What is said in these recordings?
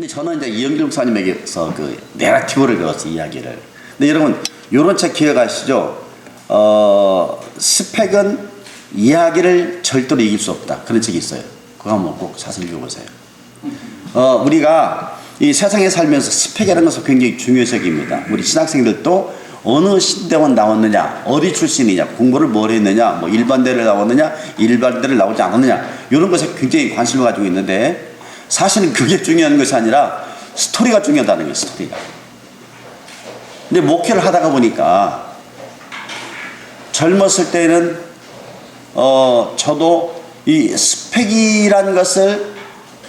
근데 저는 이제 이영길 목사님에게서 그 내러티브를 배웠어요, 이야기를. 근데 여러분, 요런 책 기억하시죠? 스펙은 이야기를 절대로 이길 수 없다. 그런 책이 있어요. 그거 한번 꼭 자세히 읽어보세요. 우리가 이 세상에 살면서 스펙이라는 것은 굉장히 중요한 책입니다. 우리 신학생들도 어느 신대원 나왔느냐, 어디 출신이냐, 공부를 뭘 했느냐, 뭐 일반대를 나왔느냐, 일반대를 나오지 않았느냐, 이런 것에 굉장히 관심을 가지고 있는데, 사실은 그게 중요한 것이 아니라 스토리가 중요하다는 거예요, 스토리가. 근데 목회를 하다가 보니까 젊었을 때는 저도 이 스펙이라는 것을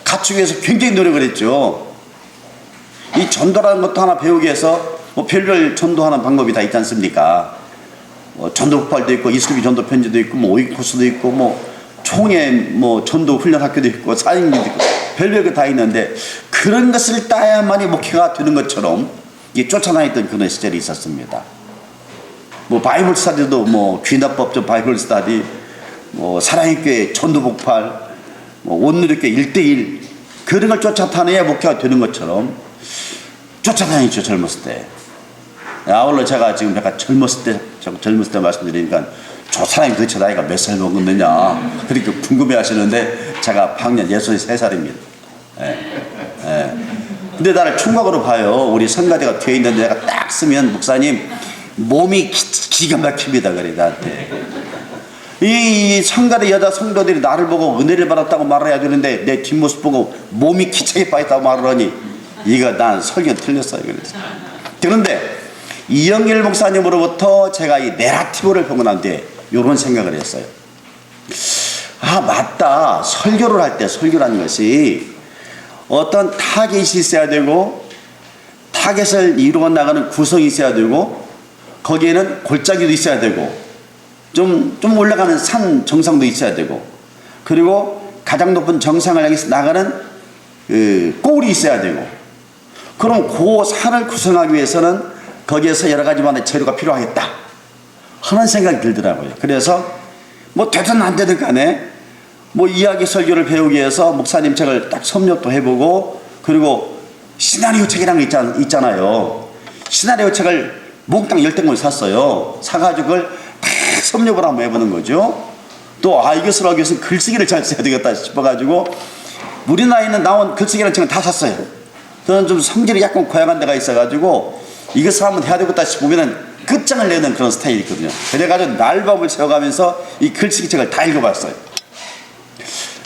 갖추기 위해서 굉장히 노력을 했죠. 이 전도라는 것도 하나 배우기 위해서 뭐 별별 전도하는 방법이 다 있지 않습니까? 전도 폭발도 있고, 이수비 전도 편지도 있고, 뭐 오이 코스도 있고, 뭐 총회 뭐 전도 훈련 학교도 있고, 사인기도 있고, 별별 거 다 있는데, 그런 것을 따야만이 목회가 되는 것처럼 이게 쫓아다녔던 그런 시절이 있었습니다. 뭐 바이블 스타디도 뭐 귀납법적 바이블 스타디, 뭐 사랑의 교회 전도 폭발, 뭐 온누리교회 1대1 그런 걸 쫓아다녀야 목회가 되는 것처럼 쫓아다니죠, 젊었을 때. 아울러 제가 지금 약간 젊었을 때 말씀드리니까 저 사람이 도대체 나이가 몇 살 먹었느냐 그렇게 궁금해 하시는데, 제가 방년 63살입니다. 근데 나를 총각으로 봐요. 우리 성가대가 뒤에 있는데 내가 딱 쓰면, 목사님 몸이 기가 막힙니다 그래 나한테. 이 성가대 여자 성도들이 나를 보고 은혜를 받았다고 말해야 되는데, 내 뒷모습 보고 몸이 기차게 빠졌다고 말하니, 이거 난 설교 틀렸어요. 그런데 이영길 목사님으로부터 제가 이 내러티브를 보고 난 뒤에 이런 생각을 했어요. 아, 맞다. 설교를 할 때 설교라는 것이 어떤 타겟이 있어야 되고, 타겟을 이루어 나가는 구성이 있어야 되고, 거기에는 골짜기도 있어야 되고, 좀 올라가는 산 정상도 있어야 되고, 그리고 가장 높은 정상을 향해서 나가는 그 꼴이 있어야 되고, 그럼 그 산을 구성하기 위해서는 거기에서 여러 가지만의 재료가 필요하겠다 하는 생각이 들더라고요. 그래서 뭐 되든 안 되든 간에 뭐 이야기 설교를 배우기 위해서 목사님 책을 딱 섭렵도 해보고, 그리고 시나리오 책이라는 게 있잖아요. 시나리오 책을 몽땅 10권을 샀어요. 사가지고 그걸 다 섭렵을 한번 해보는 거죠. 또 이것을 하기 위해서는 글쓰기를 잘 써야 되겠다 싶어가지고 우리 나이는 나온 글쓰기라는 책을 다 샀어요. 저는 좀 성질이 약간 고약한 데가 있어가지고 이것을 한번 해야 되겠다 싶으면 끝장을 내는 그런 스타일이 있거든요. 그래가지고 날밤을 새워가면서 이 글쓰기 책을 다 읽어봤어요.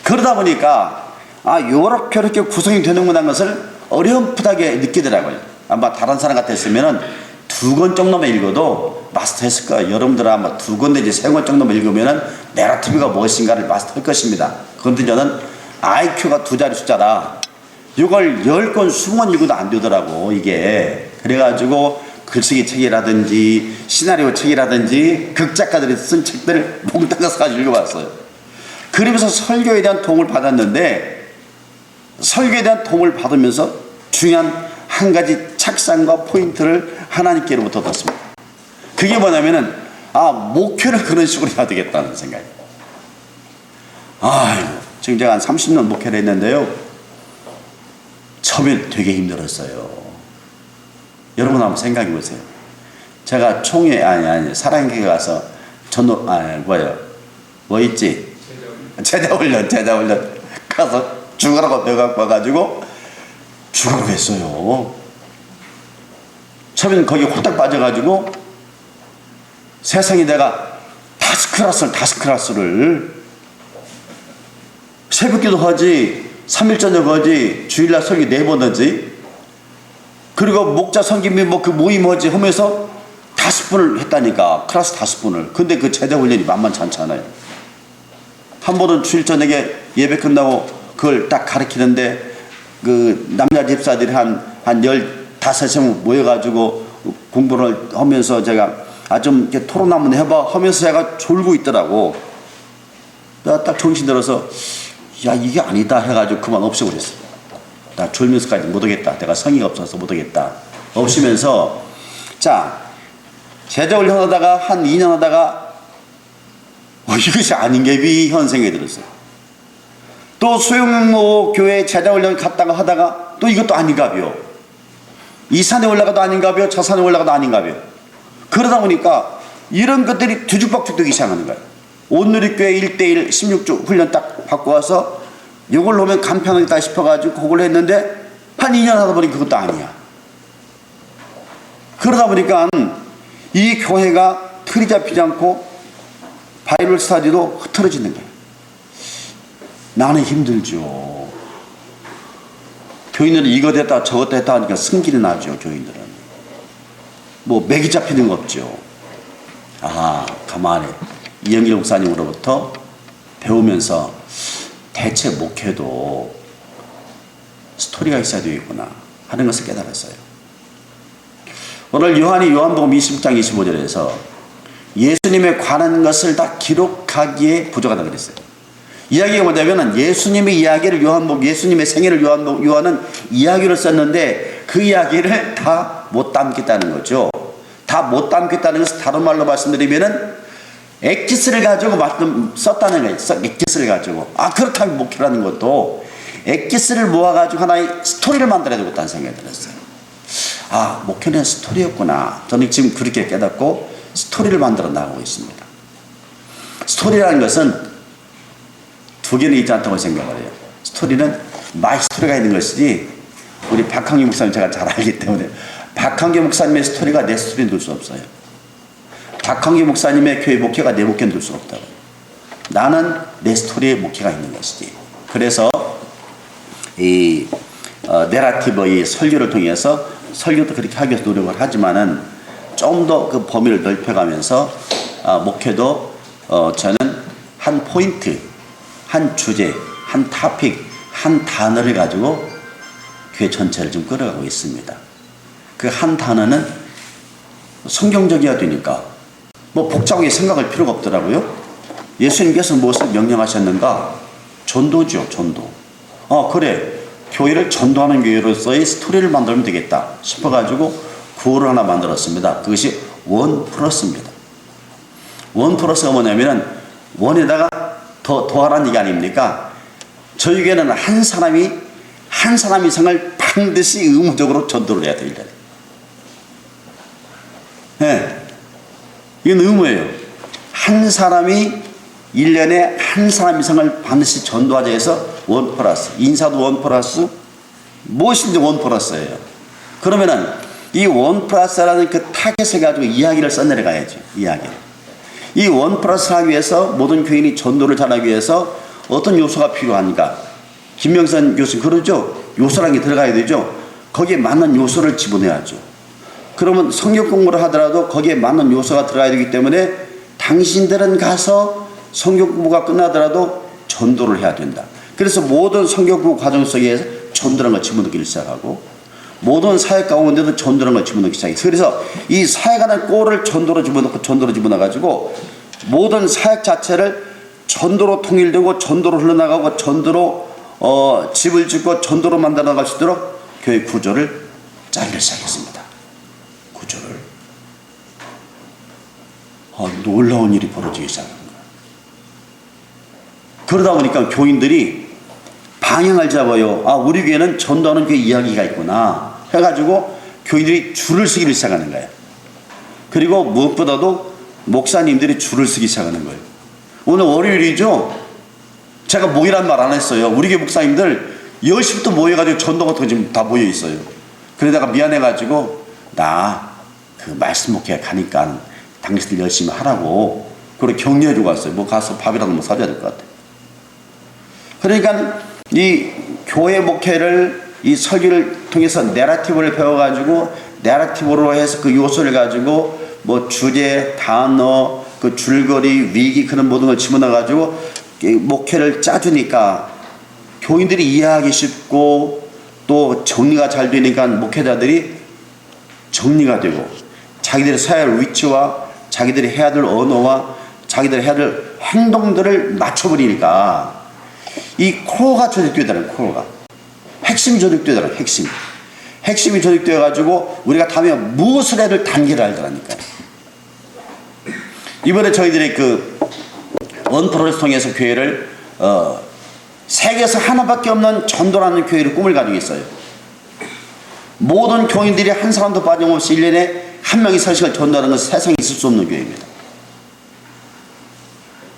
그러다 보니까 요렇게 구성이 되는구나 하는 것을 어렴풋하게 느끼더라고요. 아마 다른 사람 같았으면 2권 정도만 읽어도 마스터했을 거예요. 여러분들 아마 2권 내지 3권 정도만 읽으면 내러티브가 무엇인가를 마스터할 것입니다. 그런데 저는 IQ가 2자리 숫자라 이걸 10권, 20권 읽어도 안 되더라고, 이게. 그래가지고 글쓰기 책이라든지 시나리오 책이라든지 극작가들이 쓴 책들을 몽땅 사가지고 읽어봤어요. 그러면서 설교에 대한 도움을 받았는데, 설교에 대한 도움을 받으면서 중요한 한 가지 착상과 포인트를 하나님께로부터 얻었습니다. 그게 뭐냐면은 목회를 그런 식으로 해야 되겠다는 생각이에요. 지금 제가 한 30년 목회를 했는데요, 처음엔 되게 힘들었어요. 여러분 한번 생각해 보세요. 제가 총회 사랑교회 가서 전도 뭐 있지? 제자훈련 가서 죽으라고 배워갖고 와가지고 죽으라고 했어요. 처음에는 거기 홀딱 빠져가지고 세상에 내가 5클래스를 새벽기도 하지, 3일 저녁 하지, 주일날 설교 4번 하지, 그리고 목자 성김 및 그 모임 하지 하면서 5번을 했다니까. 클래스 5번을. 근데 그 제자 훈련이 만만치 않잖아요. 한 번은 주일 저녁에 예배 끝나고 그걸 딱 가르치는데, 그 남자 집사들이 한 15명 모여가지고 공부를 하면서 제가 좀 이렇게 토론 한번 해봐 하면서 제가 졸고 있더라고. 내가 딱 정신 들어서 이게 아니다 해가지고 그만 없애버렸어요. 나 졸면서까지 못하겠다. 내가 성의가 없어서 못하겠다. 없으면서 제자훈련 하다가 한 2년 하다가 이것이 아닌 게 현 생각이 들었어요. 또 소형모 교회 제자훈련 갔다가 하다가 또 이것도 아닌가벼. 이 산에 올라가도 아닌가벼. 저 산에 올라가도 아닌가벼. 그러다 보니까 이런 것들이 뒤죽박죽 되기 시작하는 거예요. 온누리교회 1대1 16주 훈련 딱 받고 와서 이걸 놓으면 간편하겠다 싶어가지고 그걸 했는데 한 2년 하다 보니 그것도 아니야. 그러다 보니까 이 교회가 틀이 잡히지 않고 바이블 스터디도 흐트러지는 거예요. 나는 힘들죠. 교인들은 이거 됐다 저거 됐다 하니까 승질이 나죠. 교인들은 뭐 맥이 잡히는 거 없죠. 아, 가만히 이영길 목사님으로부터 배우면서 대체 목회도 스토리가 있어야 되겠구나 하는 것을 깨달았어요. 오늘 요한복음 20장 25절에서 예수님에 관한 것을 다 기록하기에 부족하다고 그랬어요. 이야기가 뭐냐면 예수님의 이야기를 예수님의 생애를 요한은 이야기를 썼는데 그 이야기를 다 못 담겠다는 거죠. 다 못 담겠다는 것을 다른 말로 말씀드리면은 엑기스를 가지고 썼다는 거예요. 엑기스를 가지고. 그렇다면 목회라는 것도 엑기스를 모아가지고 하나의 스토리를 만들어야 되겠다는 생각이 들었어요. 목회는 스토리였구나. 저는 지금 그렇게 깨닫고 스토리를 만들어 나가고 있습니다. 스토리라는 것은 두 개는 있지 않다고 생각을 해요. 스토리는 마이 스토리가 있는 것이지, 우리 박항기 목사님 제가 잘 알기 때문에 박항기 목사님의 스토리가 내 스토리는 될 수 없어요. 박항기 목사님의 교회 목회가 내 목회는 될 수 없다고. 나는 내 스토리에 목회가 있는 것이지. 그래서 이 내러티브, 이 설교를 통해서 설교도 그렇게 하기 위해서 노력을 하지만은 좀 더 그 범위를 넓혀가면서 목회도 저는 한 포인트, 한 주제, 한 토픽, 한 단어를 가지고 교회 전체를 좀 끌어가고 있습니다. 그 한 단어는 성경적이어야 되니까 뭐 복잡하게 생각할 필요가 없더라고요. 예수님께서 무엇을 명령하셨는가? 전도죠, 전도. 그래, 교회를 전도하는 교회로서의 스토리를 만들면 되겠다 싶어가지고 구호를 하나 만들었습니다. 그것이 원 플러스입니다. 원 플러스가 뭐냐면은 원에다가 더하라는 얘기 아닙니까? 저희 교회는 한 사람 이상을 반드시 의무적으로 전도를 해야 돼요. 네. 이건 의무예요. 한 사람이 1년에 한 사람 이상을 반드시 전도하자 해서 원 플러스. 인사도 원 플러스, 무엇인지 원 플러스예요. 그러면은 이 원 플러스라는 그 타겟을 가지고 이야기를 써내려가야죠. 이 원 플러스를 하기 위해서 모든 교인이 전도를 잘하기 위해서 어떤 요소가 필요한가? 김명선 교수님 그러죠? 요소라는 게 들어가야 되죠? 거기에 맞는 요소를 집어넣어야죠. 그러면 성경 공부를 하더라도 거기에 맞는 요소가 들어가야 되기 때문에 당신들은 가서 성경 공부가 끝나더라도 전도를 해야 된다. 그래서 모든 성경 공부 과정 속에 전도라는 걸 집어넣기 시작하고 모든 사역 가운데도 전도라는 걸 집어넣기 시작해요. 그래서 이 사역하는 꼴을 전도로 집어넣어가지고 모든 사역 자체를 전도로 통일되고 전도로 흘러나가고 전도로 집을 짓고 전도로 만들어 나갈 수 있도록 교회 구조를 짜기 시작했습니다. 구조를. 놀라운 일이 벌어지기 시작한 거예요. 그러다 보니까 교인들이 방향을 잡아요. 우리 교회는 전도하는 교회 이야기가 있구나 해가지고 교인들이 줄을 서기를 시작하는 거예요. 그리고 무엇보다도 목사님들이 줄을 서기 시작하는 거예요. 오늘 월요일이죠. 제가 모이란 말 안 했어요. 우리 교회 목사님들 10시부터 모여가지고 전도 같은 거 지금 다 모여 있어요. 그러다가 미안해가지고 나 그 말씀 목회 가니까 당신들 열심히 하라고 그렇게 격려해주고 왔어요. 뭐 가서 밥이라도 뭐 사줘야 될 것 같아요. 그러니까 이 교회 목회를 이 설교를 통해서 내러티브를 배워가지고 내러티브로 해서 그 요소를 가지고 뭐 주제, 단어, 그 줄거리, 위기 그런 모든 걸 집어넣어가지고 목회를 짜주니까 교인들이 이해하기 쉽고 또 정리가 잘 되니까 목회자들이 정리가 되고 자기들이 서야 할 위치와 자기들이 해야 될 언어와 자기들이 해야 될 행동들을 맞춰버리니까 이 코어가 조직되더라고요. 코어가 핵심이 조직되더라고요. 핵심이 조직되어가지고 우리가 다음에 무엇을 해야 될 단계를 알더라니까요. 이번에 저희들이 그 원프로를 통해서 교회를 세계에서 하나밖에 없는 전도라는 교회를 꿈을 가지고 있어요. 모든 교인들이 한 사람도 빠짐없이 1년에 한 명이 서식을 전도하는 것은 세상에 있을 수 없는 교회입니다.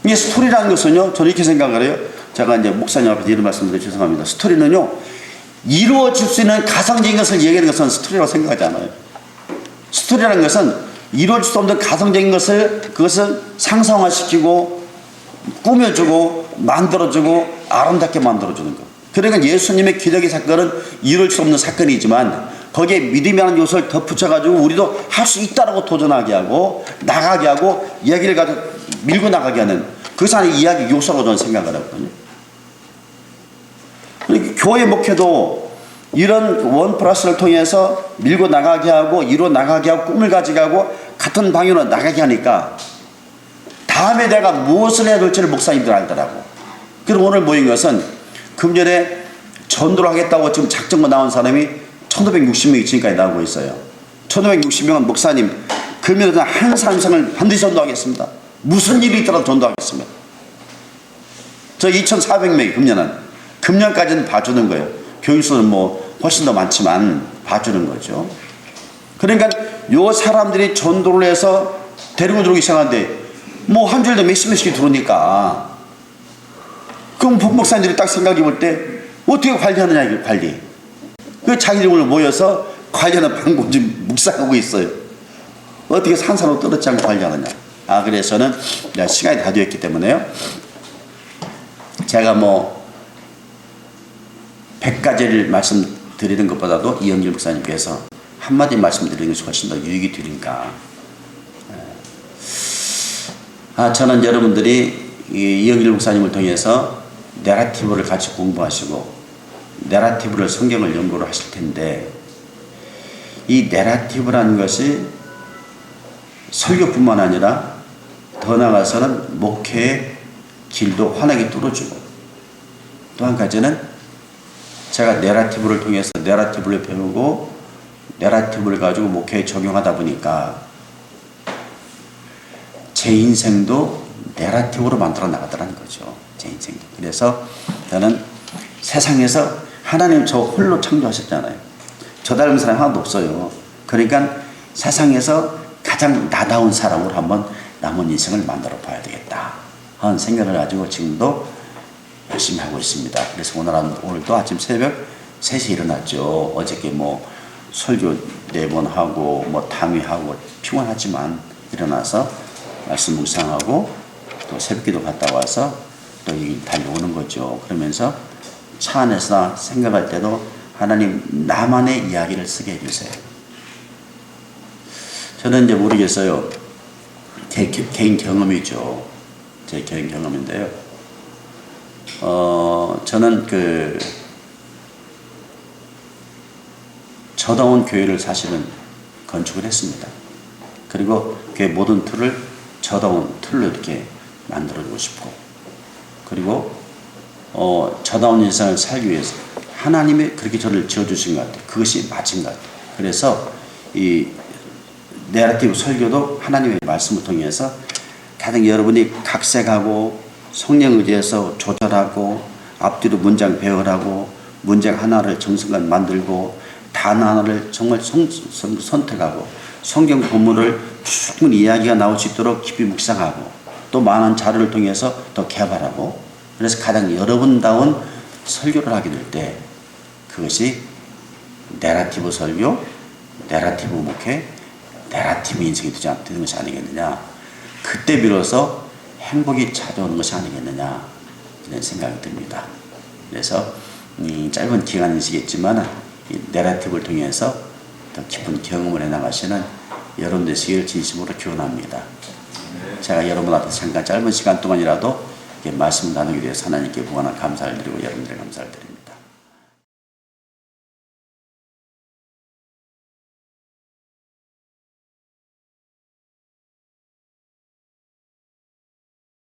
이게 스토리라는 것은요, 저는 이렇게 생각을 해요. 제가 이제 목사님 앞에서 이런 말씀드려 죄송합니다. 스토리는요, 이루어질 수 있는 가상적인 것을 얘기하는 것은 스토리라고 생각하지 않아요. 스토리라는 것은 이루어질 수 없는 가상적인 것을, 그것을 상상화시키고 꾸며주고 만들어주고 아름답게 만들어주는 것. 그러니까 예수님의 기적의 사건은 이룰 수 없는 사건이지만 거기에 믿음이라는 요소를 덧붙여가지고 우리도 할 수 있다라고 도전하게 하고 나가게 하고 이야기를 가지고 밀고 나가게 하는 그것이 하나의 이야기 요소라고 저는 생각을 하거든요. 그러니까 교회 목회도 이런 원 플러스를 통해서 밀고 나가게 하고 이루어 나가게 하고 꿈을 가지게 하고 같은 방향으로 나가게 하니까 다음에 내가 무엇을 해야 될지를 목사님들 알더라고. 그럼 오늘 모인 것은 금년에 전도를 하겠다고 지금 작정거 나온 사람이 1560명이 지금까지 나오고 있어요. 1560명은 목사님 금년에 한 사람을 반드시 전도하겠습니다. 무슨 일이 있더라도 전도하겠습니다. 저 2400명이 금년까지는 봐주는 거예요. 교인수는 뭐 훨씬 더 많지만 봐주는 거죠. 그러니까 요 사람들이 전도를 해서 데리고 들어오기 시작하는데 뭐 한 주일에 몇십 명씩 들어오니까 그럼 목사님들이 딱 생각해 볼 때 어떻게 관리하느냐, 이게 관리. 그 자기들이 오늘 모여서 관리하는 방법 좀 묵상하고 있어요. 어떻게 산사로 떨어지지 않고 관리하느냐. 그래서 저는 시간이 다 되었기 때문에요. 제가 뭐 100가지를 말씀드리는 것보다도 이영길 목사님께서 한마디 말씀드리는 것이 훨씬 더 유익이 되니까. 저는 여러분들이 이영길 목사님을 통해서 내러티브를 같이 공부하시고 내러티브를 성경을 연구를 하실 텐데 이 내러티브라는 것이 설교뿐만 아니라 더 나아가서는 목회의 길도 환하게 뚫어주고 또 한 가지는 제가 내러티브를 통해서 내러티브를 배우고 내러티브를 가지고 목회에 적용하다 보니까 제 인생도 내러티브로 만들어 나가더라는 거죠. 제 인생도. 그래서 저는 세상에서 하나님 저 홀로 창조하셨잖아요. 저 닮은 사람이 하나도 없어요. 그러니까 세상에서 가장 나다운 사람으로 한번 남은 인생을 만들어 봐야 되겠다 하는 생각을 가지고 지금도 열심히 하고 있습니다. 그래서 오늘도 아침 새벽 3시에 일어났죠. 어저께 뭐 설교 4번 하고 뭐 당위하고 피곤하지만 일어나서 말씀 묵상하고 또 새벽기도 갔다 와서 또 여기 달려오는 거죠. 그러면서 차 안에서 생각할 때도 하나님 나만의 이야기를 쓰게 해주세요. 저는 이제 모르겠어요. 제 개인 경험이죠. 제 개인 경험인데요. 저는 저다운 교회를 사실은 건축을 했습니다. 그리고 교회 모든 틀을 저다운 틀로 이렇게 만들어주고 싶고, 그리고 저다운 인생을 살기 위해서 하나님이 그렇게 저를 지어주신 것 같아요. 그것이 맞은 것 같아요. 그래서 이 내러티브 설교도 하나님의 말씀을 통해서 가장 여러분이 각색하고 성령 의지해서 조절하고 앞뒤로 문장 배열하고 문장 하나를 정성간 만들고 단어 하나를 정말 선택하고 성경 본문을 충분히 이야기가 나올 수 있도록 깊이 묵상하고 또 많은 자료를 통해서 더 개발하고, 그래서 가장 여러분다운 설교를 하게 될 때 그것이 내러티브 설교, 내러티브 목회, 내러티브 인생이 되는 것이 아니겠느냐. 그때 비로소 행복이 찾아오는 것이 아니겠느냐 이런 생각이 듭니다. 그래서 짧은 기간이시겠지만 이 내러티브를 통해서 더 깊은 경험을 해나가시는 여러분 되시길 진심으로 기원합니다. 제가 여러분 앞에서 잠깐 짧은 시간 동안이라도 말씀 나누기 위해서 하나님께 무한한 감사를 드리고 여러분들의 감사를 드립니다.